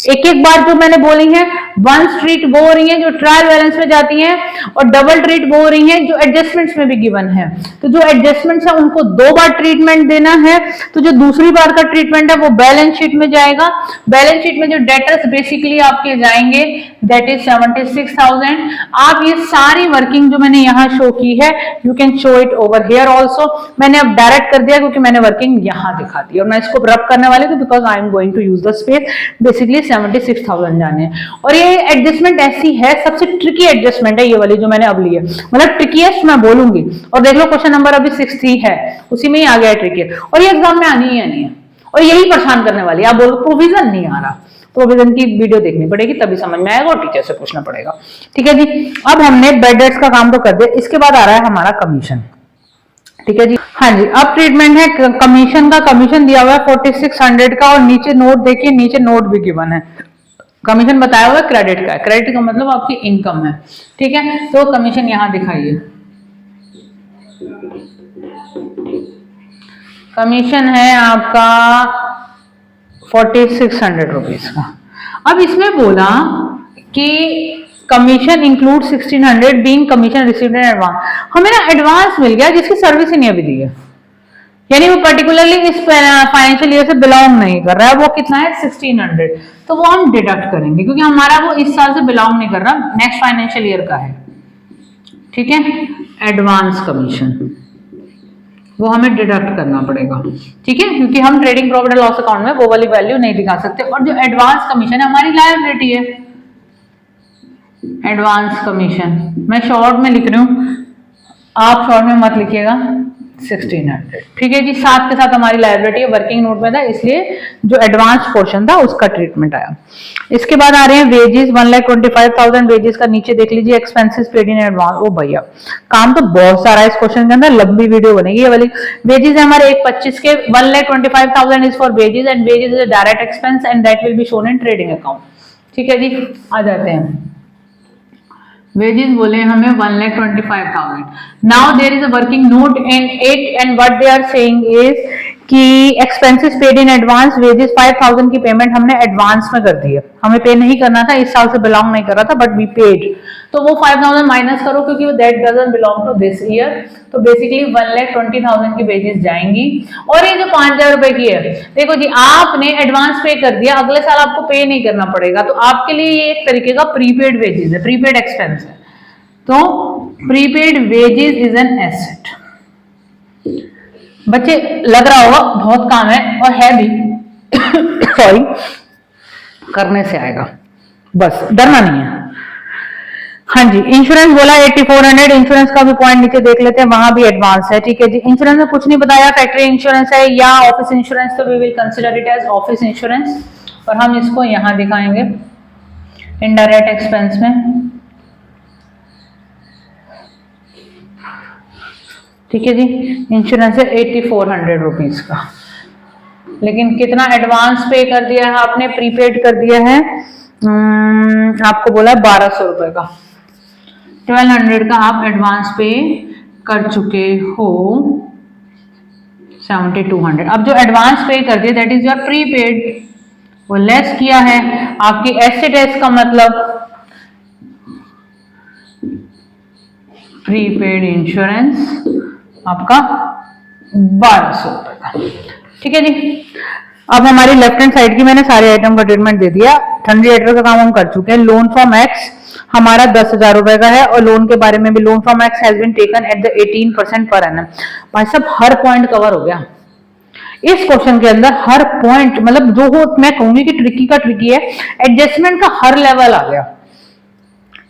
एक एक बार जो मैंने बोली है, वन ट्रीट वो हो रही है जो ट्रायल बैलेंस में जाती हैं, और डबल ट्रीट वो हो रही है जो एडजस्टमेंट्स में भी गिवन है। तो जो एडजस्टमेंट्स है उनको 2 बार ट्रीटमेंट देना है, तो जो दूसरी बार का ट्रीटमेंट है वो बैलेंस शीट में जाएगा। बैलेंस शीट में जो डेटर्स बेसिकली आपके जाएंगे दैट इज 76,000। आप ये सारी वर्किंग जो मैंने यहाँ शो की है, you can show it over here also. मैंने अब डायरेक्ट कर दिया क्योंकि मैंने वर्किंग यहाँ दिखा दी, और मैं इसको रब करने वाली थी because I am going to use the space. Basically 76,000 जाने हैं, और ये एडजस्टमेंट ऐसी है, सबसे ट्रिकी एडजस्टमेंट है ये वाली जो मैंने अब ली है, मतलब ट्रिकीएस्ट मैं बोलूंगी। और देख लो क्वेश्चन नंबर अभी 60 है, उसी में ही आ गया है ट्रिकी, और ये एग्जाम में आनी ही आनी है, और यही परेशान करने वाली है। आप बोलो प्रोविजन नहीं आ रहा, प्रोविजन की वीडियो देखनी पड़ेगी तभी समझ में आएगा और टीचर से पूछना पड़ेगा, ठीक है जी। अब हमने बेड डेट्स का काम तो कर दिया, इसके बाद आ रहा है हमारा कमीशन, ठीक है जी। हाँ जी, अब ट्रीटमेंट है कमीशन का। कमीशन दिया हुआ है 4600 का, और नीचे नोट देखिए, नीचे नोट भी गिवन है। कमीशन बताया हुआ है क्रेडिट का है, क्रेडिट का मतलब आपकी इनकम है, ठीक है। तो कमीशन यहां दिखाइए, कमीशन है आपका 4600 रुपीज का। अब इसमें बोला कि commission include 1600 being commission received in advance. हमें ना एडवांस मिल गया जिसकी सर्विस ही नहीं अभी दी है, यानी वो पर्टिकुलरली इस फाइनेंशियल ईयर से बिलोंग नहीं कर रहा है। वो कितना है 1600, तो वो हम डिडक्ट करेंगे क्योंकि हमारा वो इस साल से बिलोंग नहीं कर रहा, नेक्स्ट फाइनेंशियल ईयर का है। ठीक है, एडवांस कमीशन वो हमें डिडक्ट करना पड़ेगा। ठीक है, क्योंकि हम trading profit and loss account में वो वाली वैल्यू नहीं दिखा सकते। और जो एडवांस कमीशन है हमारी लायबिलिटी है। एडवांस कमीशन मैं शॉर्ट में लिख रही हूं, आप शॉर्ट में मत लिखिएगा, 1600। ठीक है जी, साथ के साथ हमारी लायबिलिटी है, वर्किंग नोट में था इसलिए जो एडवांस पोर्शन था उसका ट्रीटमेंट आया। इसके बाद आ रहे हैं वेजेस, 1,25,000 वेजेस का नीचे देख लीजिए एक्सपेंसेस पेड इन एडवांस। ओ भैया काम तो बहुत सारा है इस क्वेश्चन के अंदर, लंबी वीडियो बनेगी ये वाली। वेजेस है हमारे 1,25,000 के, 1,25,000 is for wages and wages is a direct expense and that will be shown in trading account. ठीक है जी, आ जाते हैं वेजेस बोले हमें 1,25,000। Now there is a working note in it and what they are saying is कि expenses paid in advance, wages 5,000 की पेमेंट हमने एडवांस में कर दी है, हमें पे नहीं करना था, इस साल से बिलोंग नहीं कर रहा था बट वी पेड, तो वो 5,000 माइनस करो क्योंकि वो that doesn't belong to this year, तो बेसिकली 1,20,000 की वेजेस जाएंगी। और ये जो 5,000 रुपए की है, देखो जी आपने एडवांस पे कर दिया, अगले साल आपको पे नहीं करना पड़ेगा, तो आपके लिए ये एक तरीके का प्रीपेड वेजेस है, प्रीपेड एक्सपेंस है। तो prepaid wages is an asset. बच्चे लग रहा होगा बहुत काम है, और है भी सॉरी, करने से आएगा, बस डरना नहीं है। हाँ जी, इंश्योरेंस बोला 8400, इंश्योरेंस का भी पॉइंट नीचे देख लेते हैं, वहां भी एडवांस है। ठीक है जी, इंश्योरेंस में कुछ नहीं बताया, फैक्ट्री इंश्योरेंस है या ऑफिस इंश्योरेंस, तो we will consider it as office insurance, और हम इसको यहां दिखाएंगे इनडायरेक्ट एक्सपेंस में। ठीक है जी, इंश्योरेंस है 8400 रुपीज का, लेकिन कितना एडवांस पे कर दिया है आपने, प्रीपेड कर दिया है, आपको बोला है 1,200 रुपए का, 1,200 का आप एडवांस पे कर चुके हो, 7,200। अब जो एडवांस पे कर दिया दैट इज योर प्रीपेड, वो लेस किया है, आपकी एसेट है, इसका मतलब प्रीपेड इंश्योरेंस आपका 1,200 रुपए का। ठीक है जी, अब हमारी लेफ्ट हैंड साइड की मैंने सारे आइटम का ट्रीटमेंट दे दिया। सन्ड्री डेटर का काम हम कर चुके हैं। लोन फ्रॉम एक्स हमारा 10,000 रुपए का है, और लोन के बारे में भी, loan from X has been taken at the 18% per annum. भाई साहब हर पॉइंट कवर हो गया इस क्वेश्चन के अंदर, हर पॉइंट, मतलब जो हो मैं कहूंगी कि ट्रिकी का ट्रिकी है, एडजस्टमेंट का हर लेवल आ गया,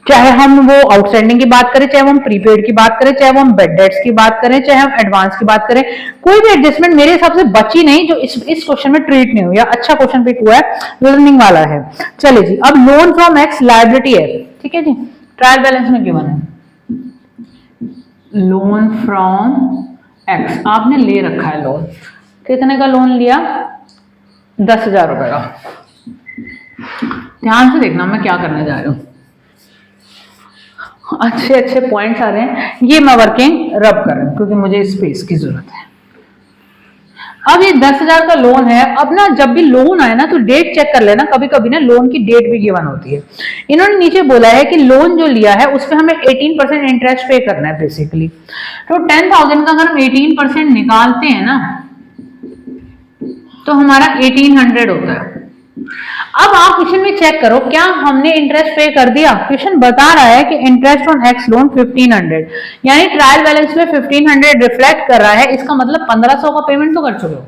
चाहे हम वो आउटस्टैंडिंग की बात करें, चाहे हम प्रीपेड की बात करें, चाहे हम बेड डेट्स की बात करें, चाहे हम एडवांस की बात करें, कोई भी एडजस्टमेंट मेरे हिसाब से बची नहीं जो इस क्वेश्चन में ट्रीट नहीं हुआ। अच्छा क्वेश्चन पिक हुआ है, लर्निंग वाला है। चलिए जी, अब लोन फ्रॉम एक्स लायबिलिटी है। ठीक है जी, ट्रायल बैलेंस में गिवन है लोन फ्रॉम एक्स, आपने ले रखा है लोन, कितने का लोन लिया, 10,000 रुपए का। ध्यान से देखना मैं क्या करने जा रही हूं, अच्छे अच्छे पॉइंट्स आ रहे हैं, ये मैं वर्किंग रब कर रही हूं क्योंकि मुझे स्पेस की जरूरत है। अब ये 10,000 का लोन है, अब ना जब भी लोन आए ना तो डेट चेक कर लेना, कभी कभी ना लोन की डेट भी गिवन होती है। इन्होंने नीचे बोला है कि लोन जो लिया है उस पर हमें 18% इंटरेस्ट पे करना है बेसिकली, तो 10,000 का अगर हम 18% निकालते हैं ना तो हमारा 1,800 होता है। अब आप क्वेश्चन में चेक करो, क्या हमने इंटरेस्ट पे कर दिया? क्वेश्चन बता रहा है कि इंटरेस्ट ऑन एक्स लोन 1,500, यानी ट्रायल बैलेंस में 1,500 रिफ्लेक्ट कर रहा है, इसका मतलब 1,500 का पेमेंट तो कर चुके हो,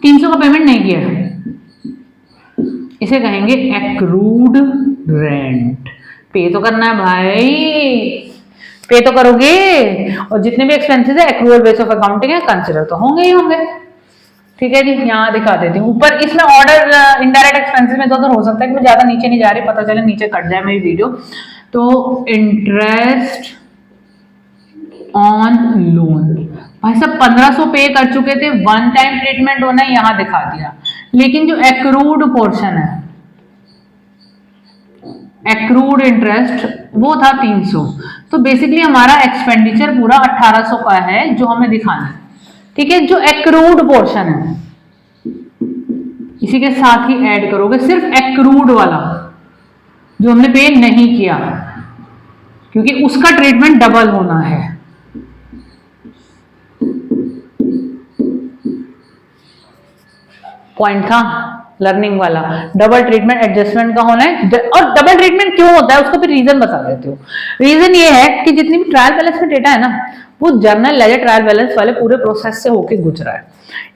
300 का पेमेंट नहीं किया है, इसे कहेंगे एक्रूड रेंट। पे तो करना है भाई, पे तो करोगे, और जितने भी एक्सपेंसेस है एक्रूअल बेस ऑफ अकाउंटिंग है, कंसिडर तो होंगे ही होंगे। ठीक है जी, यहाँ दिखा देती हूँ ऊपर, इसमें ऑर्डर इनडायरेक्ट एक्सपेंसेस में तो हो सकता है कि मैं ज्यादा नीचे नहीं जा रही, पता चले नीचे कट जाए मेरी वीडियो। तो इंटरेस्ट ऑन लोन, भाई साहब 1,500 पे कर चुके थे, वन टाइम ट्रीटमेंट होना है, यहाँ दिखा दिया, लेकिन जो एक्रूड पोर्शन है, एक्रूड इंटरेस्ट वो था 300, तो बेसिकली हमारा एक्सपेंडिचर पूरा 1,800 का है जो हमें दिखाना है। ठीक है, जो एक्रूड पोर्शन है इसी के साथ ही ऐड करोगे, सिर्फ एक्रूड वाला जो हमने पे नहीं किया, क्योंकि उसका ट्रीटमेंट डबल होना है। पॉइंट था लर्निंग वाला, डबल ट्रीटमेंट एडजस्टमेंट का होना है। और डबल ट्रीटमेंट क्यों होता है उसको भी रीजन बता देती हूँ। रीजन ये है कि जितनी भी ट्रायल बैलेंस में डेटा है ना, वो जर्नल लेजर ट्रायल बैलेंस वाले पूरे प्रोसेस से होके गुजरा है।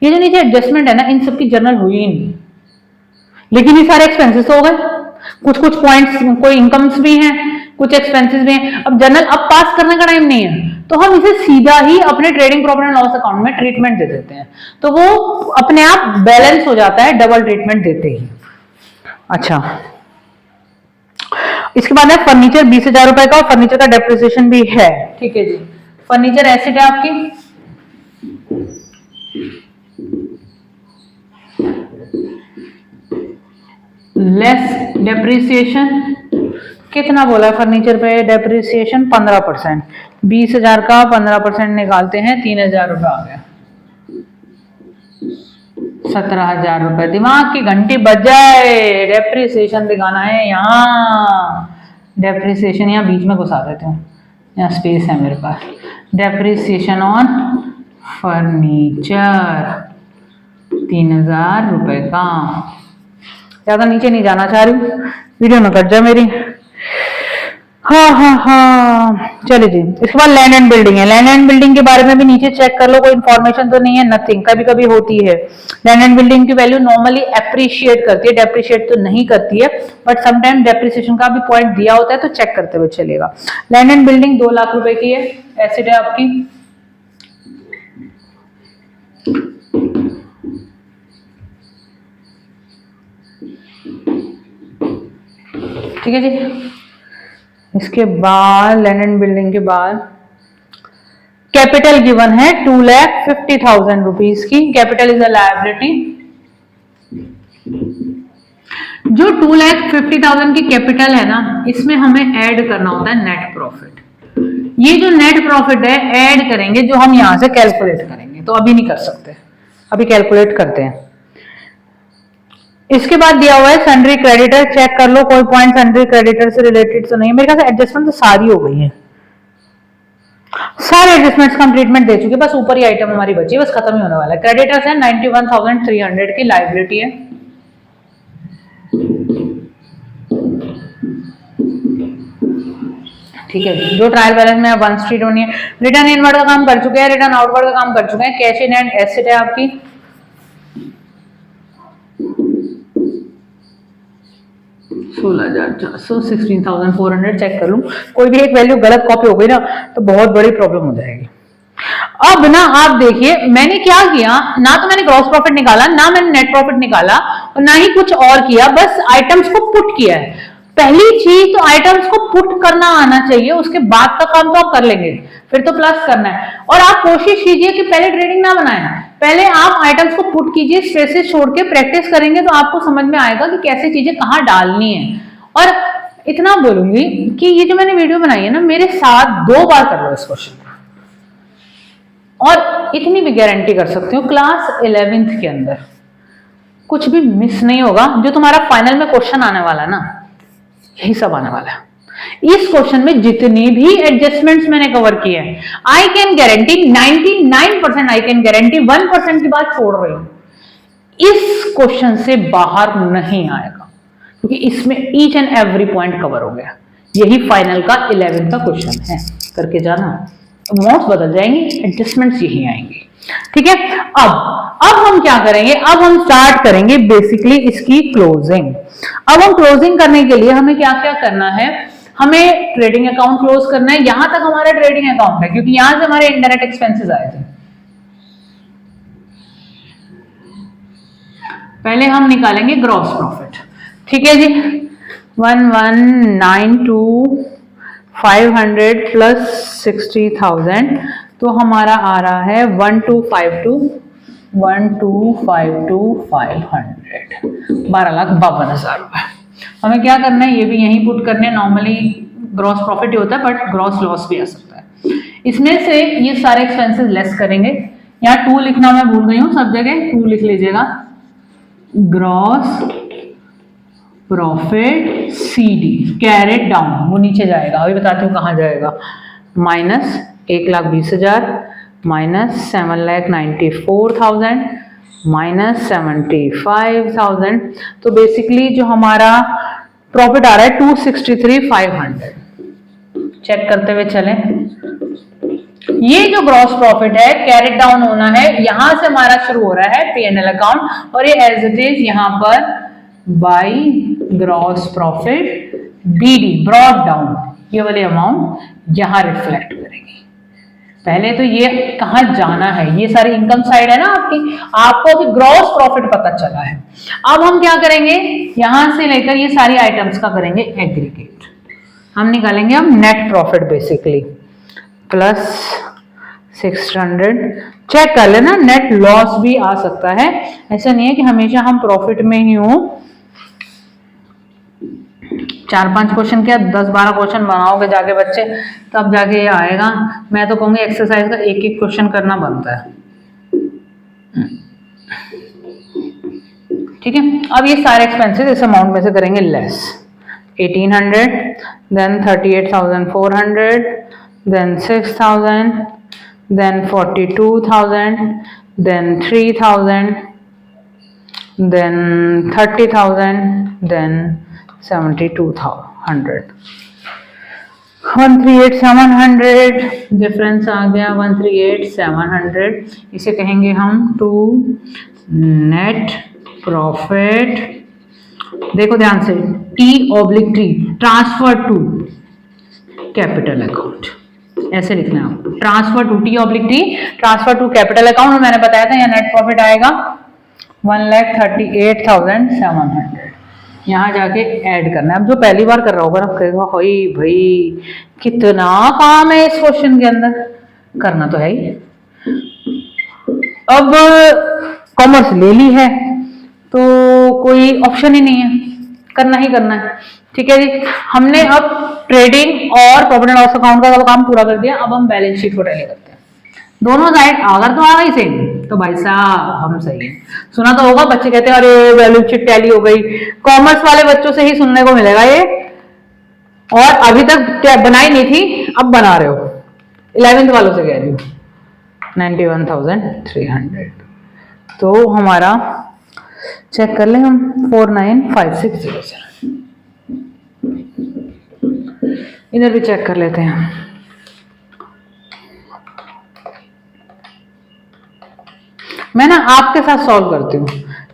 ये जो नीचे एडजस्टमेंट है ना, इन सबकी जर्नल हुई ही नहीं, लेकिन ये सारे एक्सपेंसेस हो गए। कुछ कुछ पॉइंट्स, कोई इनकम्स भी हैं, कुछ एक्सपेंसेस भी हैं। अब जर्नल अब पास करने का टाइम नहीं है, तो हम इसे सीधा ही अपने trading profit and loss account में ट्रीटमेंट दे देते हैं, तो वो अपने आप बैलेंस हो जाता है डबल ट्रीटमेंट देते ही। अच्छा, इसके बाद है फर्नीचर 20,000 रुपए का, और फर्नीचर का डेप्रिसिएशन भी है। ठीक है जी, फर्नीचर एसेट है आपकी, लेस डेप्रिसिएशन। कितना बोला है फर्नीचर पे डेप्रिसिएशन? 15%। 20,000 का 15% निकालते हैं, 3,000 रुपये आ गया, 17,000 रुपये। दिमाग की घंटी बज जाए, डेप्रिसिएशन दिखाना है यहाँ। डेप्रिसिएशन यहाँ बीच में घुसा देते हैं, यहाँ स्पेस है मेरे पास। डेप्रिसिएशन ऑन फर्नीचर 3,000 रुपये का। ज्यादा नीचे नहीं जाना चाह रही हूँ, वीडियो न कट जाए मेरी। हाँ, चलिए जी। इसके बाद लैंड एंड बिल्डिंग है। लैंड एंड बिल्डिंग के बारे में भी नीचे चेक कर लो, कोई इन्फॉर्मेशन तो नहीं है, नथिंग। कभी कभी होती है। लैंड एंड बिल्डिंग की वैल्यू नॉर्मली एप्रिशिएट करती है, डेप्रिशिएट तो नहीं करती है, बट समटाइम डेप्रिसिएशन का भी पॉइंट दिया होता है, तो चेक करते हुए चलेगा। लैंड एंड बिल्डिंग 2 लाख रुपए की है, एसेट है आपकी। ठीक है जी। इसके बाद लैंड एंड बिल्डिंग के बाद कैपिटल गिवन है 2,50,000 रुपीज की। Capital is a liability. जो 2,50,000 की कैपिटल है ना, इसमें हमें ऐड करना होता है नेट प्रॉफिट। ये जो नेट प्रॉफिट है ऐड करेंगे, जो हम यहां से कैलकुलेट करेंगे, तो अभी नहीं कर सकते, अभी कैलकुलेट करते हैं। इसके बाद दिया हुआ है सन्ड्री क्रेडिटर। चेक कर लो कोई पॉइंट सन्ड्री क्रेडिटर से रिलेटेड तो नहीं। मेरे ख्याल से एडजस्टमेंट तो सारी हो गई है, सारे एडजस्टमेंट्स का हम ट्रीटमेंट दे चुके, बस ऊपर ही आइटम हमारी बची है, बस खत्म ही होने वाला है। क्रेडिटर्स है 91,300 की लायबिलिटी है। ठीक है, जो ट्रायल बैलेंस में 1 स्ट्रीट होनी है। रिटर्न इनवर्ड का काम कर चुके हैं, रिटर्न आउटवर्ड का काम कर चुके हैं। कैश इन एंड एसेट है आपकी 16,400, 16,400। चेक कर लूं, कोई भी एक वैल्यू गलत कॉपी हो गई ना तो बहुत बड़ी प्रॉब्लम हो जाएगी। अब ना आप देखिए मैंने क्या किया, ना तो मैंने ग्रॉस प्रॉफिट निकाला, ना मैंने नेट प्रॉफिट निकाला, और ना ही कुछ और किया, बस आइटम्स को पुट किया है। पहली चीज तो आइटम्स को पुट करना आना चाहिए, उसके बाद का काम तो आप कर लेंगे, फिर तो प्लस करना है। और आप कोशिश कीजिए कि पहले ट्रेडिंग ना बनाएं, पहले आप आइटम्स को पुट कीजिए, स्ट्रेसेस छोड़ के प्रैक्टिस करेंगे तो आपको समझ में आएगा कि कैसे चीजें कहाँ डालनी है। और इतना बोलूंगी कि ये जो मैंने वीडियो बनाई है ना, मेरे साथ 2 बार कर लो इस क्वेश्चन को, और इतनी भी गारंटी कर सकती हूँ क्लास 11th के अंदर कुछ भी मिस नहीं होगा। जो तुम्हारा फाइनल में क्वेश्चन आने वाला है ना, यही सब आने वाला है। इस क्वेश्चन में जितनी भी एडजस्टमेंट्स मैंने कवर किए हैं, I can guarantee 99% I can guarantee 1% की बात छोड़ रही हूं, इस क्वेश्चन से बाहर नहीं आएगा, क्योंकि इसमें each and every point cover हो गया। यही फाइनल का 11th का क्वेश्चन है, करके जाना। नोट्स बदल जाएंगे, एडजस्टमेंट्स यही आएंगे। ठीक है, अब हम क्या करेंगे, अब हम स्टार्ट करेंगे बेसिकली इसकी क्लोजिंग। अब हम क्लोजिंग करने के लिए हमें क्या क्या करना है, हमें ट्रेडिंग अकाउंट क्लोज करना है। यहां तक हमारा ट्रेडिंग अकाउंट है, क्योंकि यहां से हमारे इनडायरेक्ट एक्सपेंसेस आए थे। पहले हम निकालेंगे ग्रॉस प्रॉफिट। ठीक है जी, 1192,500 प्लस 60,000, तो हमारा आ रहा है 1252,500, 12,52,000 रुपए। हमें क्या करना है, ये भी यहीं पुट करने हैं। नॉर्मली ग्रॉस प्रॉफिट ही होता है, बट ग्रॉस लॉस भी आ सकता है। इसमें से ये सारे एक्सपेंसेस लेस करेंगे। यहाँ 2 लिखना मैं भूल गई हूँ, सब जगह 2 लिख लीजिएगा। Gross profit CD carried down, वो नीचे जाएगा, अभी बताती हूँ कहाँ जाएगा, माइनस 1,20,000 माइनस 7,94,000 माइनस 75,000। तो बेसिकली जो हमारा प्रॉफिट आ रहा है 263,500। चेक करते हुए चलें, ये जो ग्रॉस प्रॉफिट है कैरेट डाउन होना है, यहां से हमारा शुरू हो रहा है P&L अकाउंट, और ये एज इट इज यहां पर by gross profit BD brought down, ये वाले अमाउंट यहां रिफ्लेक्ट करेंगे। पहले तो ये कहां जाना है, ये सारी इनकम साइड है ना आपकी, आपको अभी ग्रॉस प्रॉफिट पता चला है। अब हम क्या करेंगे, यहां से लेकर ये सारी आइटम्स का करेंगे एग्रीगेट, हम निकालेंगे हम net profit basically plus 600। Check कर लेना, नेट लॉस भी आ सकता है, ऐसा नहीं है कि हमेशा हम प्रॉफिट में ही हो। 4-5 क्वेश्चन क्या 10-12 क्वेश्चन बनाओगे जाके बच्चे, तब जाके ये आएगा। मैं तो कहूंगी एक्सरसाइज का एक एक क्वेश्चन करना बनता है, ठीक है। अब ये सारे एक्सपेंसेस इस अमाउंट में से करेंगे less, 1800, then 38,400, then 6,000, then 42,000, then 3,000, then 30,000, then 72,100, 138,700 difference आ गया, 138,700। इसे कहेंगे हम टू नेट प्रॉफिट। देखो ध्यान से, T/T transfer to capital account, ऐसे लिखना है आपको, transfer to T/T transfer to capital account. और मैंने बताया था यहाँ नेट प्रॉफिट आएगा 1,38,700, यहाँ जाके ऐड करना है। अब जो पहली बार कर रहा होगा ना कहेगा भाई कितना काम है इस क्वेश्चन के अंदर, करना तो है ही। अब कॉमर्स ले ली है तो कोई ऑप्शन ही नहीं है, करना ही करना है, ठीक है जी। हमने अब ट्रेडिंग और प्रॉफिट एंड लॉस अकाउंट का काम पूरा कर दिया, अब हम बैलेंस शीट को टैली करते हैं। दोनों साइड अगर तो आ गई सेम तो भाई साहब हम सही है। सुना तो होगा बच्चे कहते हैं अरे बैलेंस शीट टैली हो गई, कॉमर्स वाले बच्चों से ही सुनने को मिलेगा ये, और अभी तक बनाई नहीं थी अब बना रहे हो। 11th वालों से कह रही हूँ 91,300। तो हमारा चेक कर लें हम 495607, इधर भी चेक कर लेते हैं। मैं ना आपके साथ सॉल्व करती हूँ,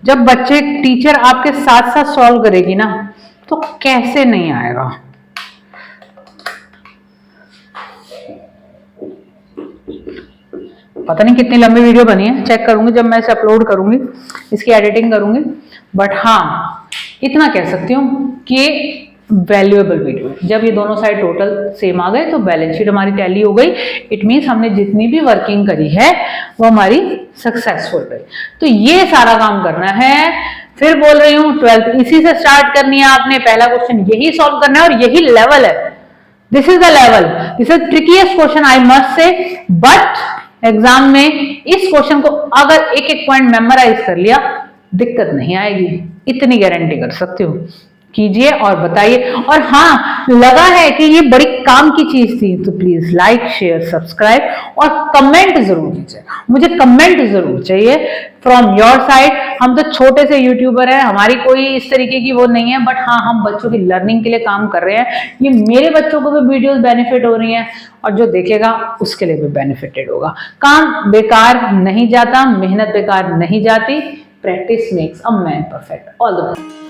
जब बच्चे टीचर आपके साथ साथ सॉल्व करेगी ना तो कैसे नहीं आएगा। पता नहीं कितनी लंबी वीडियो बनी है, चेक करूंगी जब मैं इसे अपलोड करूंगी, इसकी एडिटिंग करूंगी। बट हाँ इतना कह सकती हूँ कि वैल्यूएबल वीडियो, जब ये दोनों साइड टोटल सेम आ गए तो बैलेंस शीट हमारी टैली हो गई। इट मीन्स हमने जितनी भी वर्किंग करी है वो हमारी सक्सेसफुल रही। तो ये सारा काम करना है। फिर बोल रही हूँ 12th इसी से स्टार्ट करनी है आपने, पहला क्वेश्चन यही सॉल्व करना है और यही लेवल है। This is the level, this is ट्रिकीएस्ट question I must say. But exam में इस क्वेश्चन को अगर एक एक पॉइंट मेमोराइज कर लिया दिक्कत नहीं आएगी, इतनी गारंटी कर सकती हूँ। कीजिए और बताइए, और हाँ लगा है कि ये बड़ी काम की चीज थी तो प्लीज लाइक शेयर सब्सक्राइब और कमेंट जरूर कीजिएगा, मुझे कमेंट जरूर चाहिए फ्रॉम योर साइड। हम तो छोटे से यूट्यूबर हैं, हमारी कोई इस तरीके की वो नहीं है, बट हाँ हम बच्चों की लर्निंग के लिए काम कर रहे हैं। ये मेरे बच्चों को भी वीडियोस बेनिफिट हो रही हैं और जो देखेगा उसके लिए भी बेनिफिटेड होगा। काम बेकार नहीं जाता, मेहनत बेकार नहीं जाती। Practice makes a man perfect. All the best.